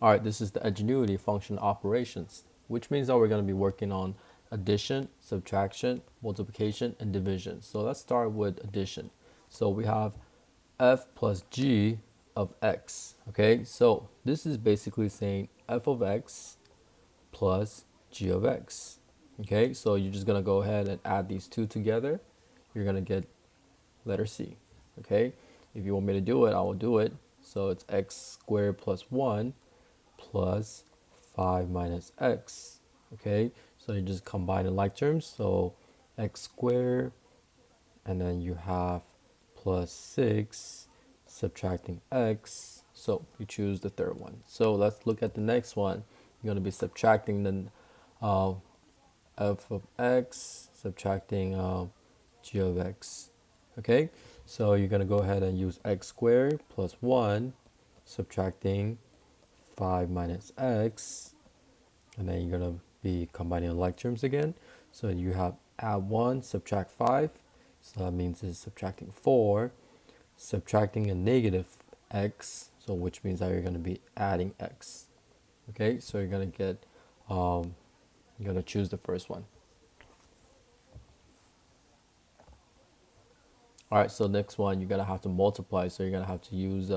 All right, this is the ingenuity function operations, which means that we're going to be working on addition, subtraction, multiplication, and division. So let's start with addition. So we have f plus g of x. Okay, so this is basically saying f of x plus g of x. Okay, so you're just gonna go ahead and add these two together. You're gonna get letter C. Okay, if you want me to do it, I will do it. So it's x squared plus 1 plus 5 minus x. Okay, so you just combine in like terms. So x squared, and then you have plus 6 subtracting x. So you choose the third one. So let's look at the next one. You're going to be subtracting the uh, f of x, subtracting g of x. Okay, so you're going to go ahead and use x squared plus 1, subtracting 5 minus x, and then you're going to be combining like terms again. So you have add 1, subtract 5, so that means it's subtracting 4, subtracting a negative x, so which means that you're going to be adding x. Okay, so you're going to get, you're going to choose the first one. All right, so next one, you're going to have to multiply. So you're going to have to use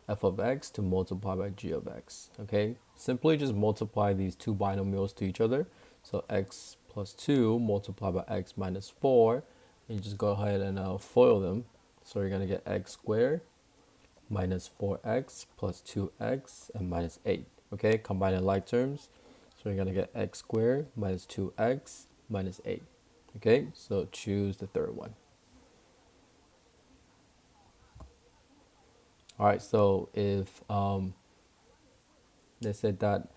f of x to multiply by g of x. Okay, simply just multiply these two binomials to each other. So x plus 2 multiplied by x minus 4. And you just go ahead and FOIL them. So you're going to get x squared minus 4x plus 2x and minus 8. Okay, combine in like terms. So you're going to get x squared minus 2x minus 8. Okay, so choose the third one. All right, so if they said that,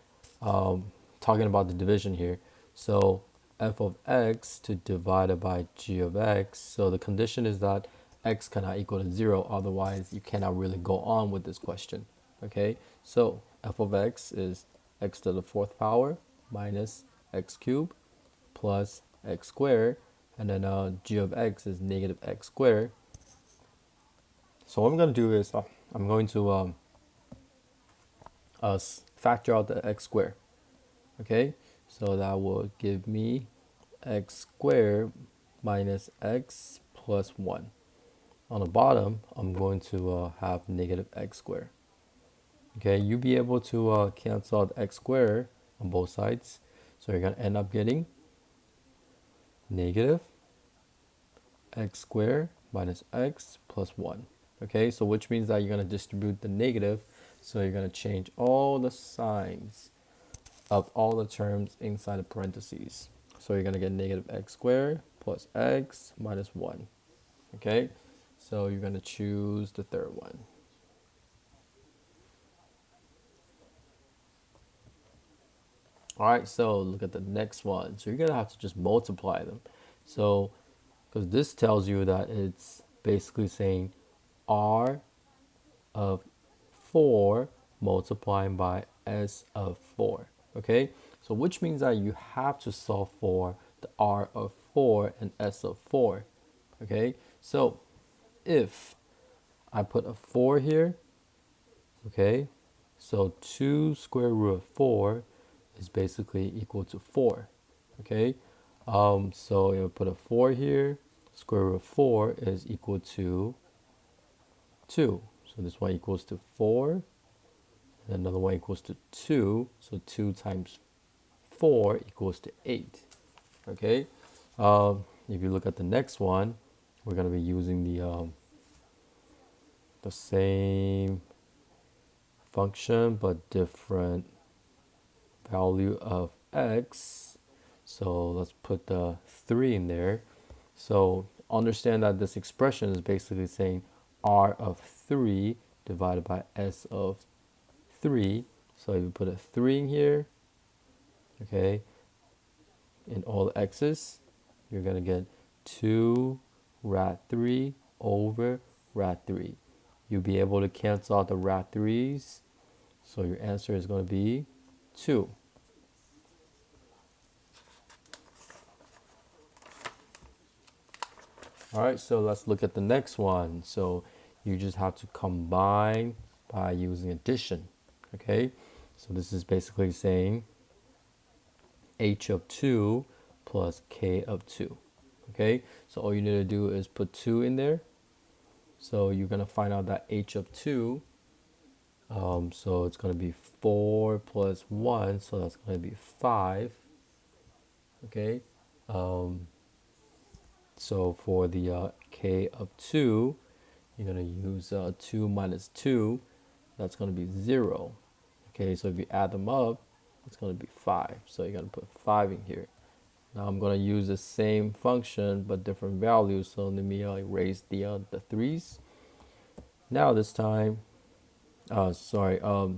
talking about the division here, so f of x to divide it by g of x, so the condition is that x cannot equal to 0, otherwise you cannot really go on with this question. Okay, so f of x is x to the fourth power minus x cubed plus x squared, and then g of x is negative x squared. So what I'm going to do is I'm going to factor out the x squared. Okay, so that will give me x squared minus x plus 1. On the bottom, I'm going to have negative x squared. Okay, you'll be able to cancel out x squared on both sides. So you're going to end up getting negative x squared minus x plus 1. Okay, so which means that you're going to distribute the negative. So you're going to change all the signs of all the terms inside the parentheses. So you're going to get negative x squared plus x minus 1. Okay, so you're going to choose the third one. All right, so look at the next one. So you're going to have to just multiply them. So, because this tells you that it's basically saying r of 4 multiplying by s of 4. Okay, so which means that you have to solve for the r of 4 and s of 4. Okay, so if I put a 4 here, okay, so 2 square root of 4 is basically equal to 4. Okay, so if I put a 4 here, square root of 4 is equal to 2. So this one equals to 4, and another one equals to 2. So 2 times 4 equals to 8. Okay, if you look at the next one, we're going to be using the same function but different value of x. So let's put the 3 in there. So understand that this expression is basically saying r of 3 divided by s of 3. So if you put a 3 in here, okay, in all the x's, you're going to get 2 rad 3 over rad 3. You'll be able to cancel out the rad 3's. So your answer is going to be 2. All right, so let's look at the next one. So you just have to combine by using addition. Okay, So this is basically saying h of 2 plus k of 2. Okay, so all you need to do is put 2 in there. So you're going to find out that h of 2, so it's going to be 4 plus 1, so that's going to be 5. Okay, so for the k of 2, you're going to use 2 minus 2, that's going to be 0. Okay, so if you add them up, it's going to be 5. So you're going to put 5 in here. Now I'm going to use the same function but different values. So let me erase the 3's. Now this time, that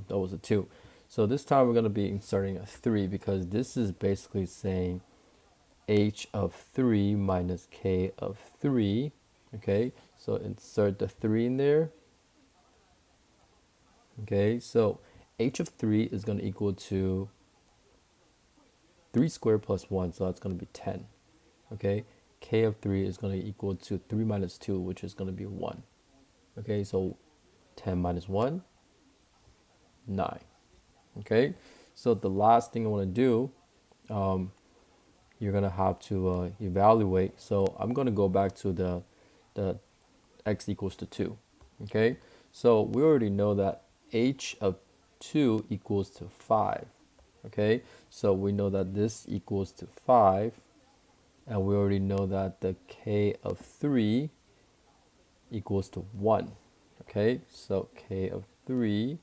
was a 2. So this time we're going to be inserting a 3 because this is basically saying h of 3 minus k of 3. Okay, so insert the 3 in there. Okay, so h of 3 is going to equal to 3 squared plus 1, so that's going to be 10. Okay, k of 3 is going to equal to 3 minus 2, which is going to be 1. Okay, so 10 minus 1, 9. Okay, so the last thing I want to do, you're going to have to evaluate. So I'm going to go back to the x equals to 2. Okay, so we already know that h of 2 equals to 5. Okay, so we know that this equals to 5, and we already know that the k of 3 equals to 1. Okay, so k of 3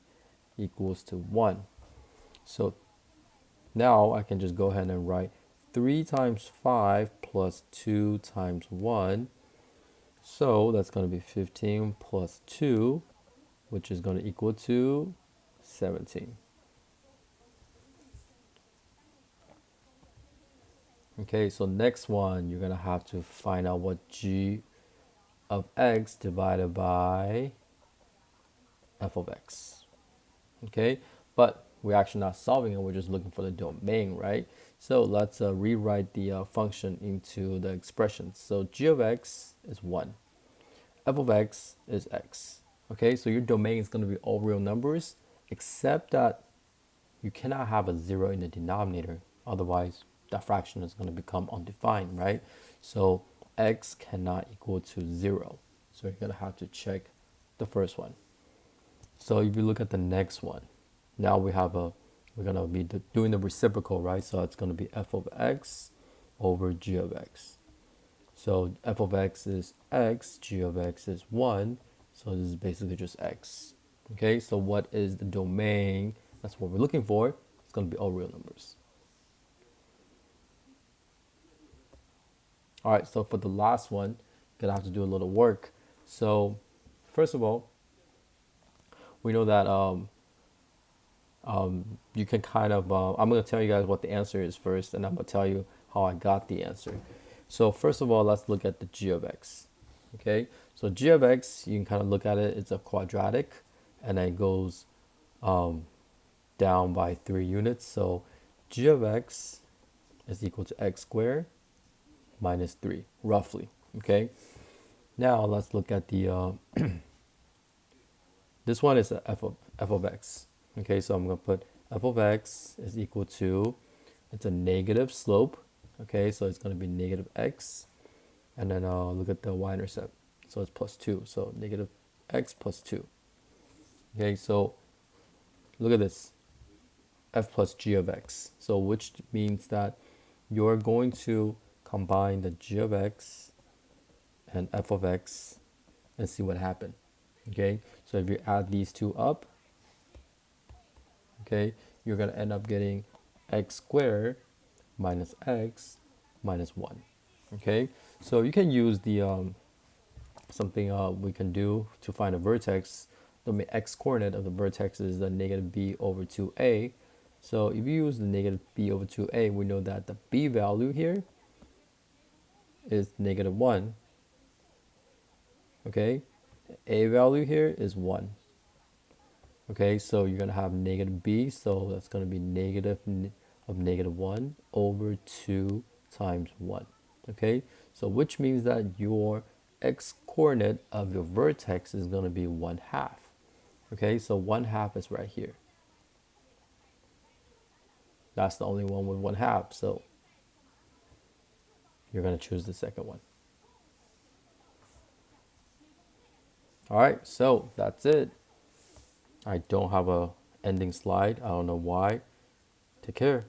equals to 1. So now I can just go ahead and write 3 times 5 plus 2 times 1. So that's going to be 15 plus 2, which is going to equal to 17. Okay, so next one, you're going to have to find out what g of x divided by f of x. Okay, but we're actually not solving it, we're just looking for the domain, right? So let's rewrite the function into the expression. So g of x is 1, f of x is x. Okay, so your domain is going to be all real numbers, except that you cannot have a 0 in the denominator, otherwise that fraction is going to become undefined, right? So x cannot equal to 0, so you're going to have to check the first one. So if you look at the next one, now we're going to be doing the reciprocal, right? So it's going to be f of x over g of x. So f of x is x, g of x is 1, so this is basically just x. Okay, so what is the domain? That's what we're looking for. It's going to be all real numbers. All right, so for the last one, you're going to have to do a little work. So first of all, we know that you can kind of, I'm going to tell you guys what the answer is first, and I'm going to tell you how I got the answer. So first of all, let's look at the g of x. Okay, so g of x, you can kind of look at it, it's a quadratic, and it goes down by 3 units. So g of x is equal to x squared minus 3, roughly. Okay, now let's look at the, this one is a f of x. Okay, so I'm going to put f of x is equal to, it's a negative slope. Okay, so it's going to be negative x. And then look at the y-intercept. So it's plus 2. So negative x plus 2. Okay, so look at this. F plus g of x. So which means that you're going to combine the g of x and f of x and see what happened. Okay, so if you add these two up, okay, you're going to end up getting x squared minus x minus 1. Okay, so you can use the something we can do to find a vertex. The x coordinate of the vertex is the negative b over 2a. So if you use the negative b over 2a, we know that the b value here is negative 1. Okay, a value here is 1. Okay, so you're going to have negative b, so that's going to be negative of negative 1 over 2 times 1. Okay, so which means that your x coordinate of your vertex is going to be 1/2. Okay, so 1/2 is right here. That's the only one with 1/2. So you're going to choose the second one. All right, so that's it. I don't have a ending slide. I don't know why. Take care.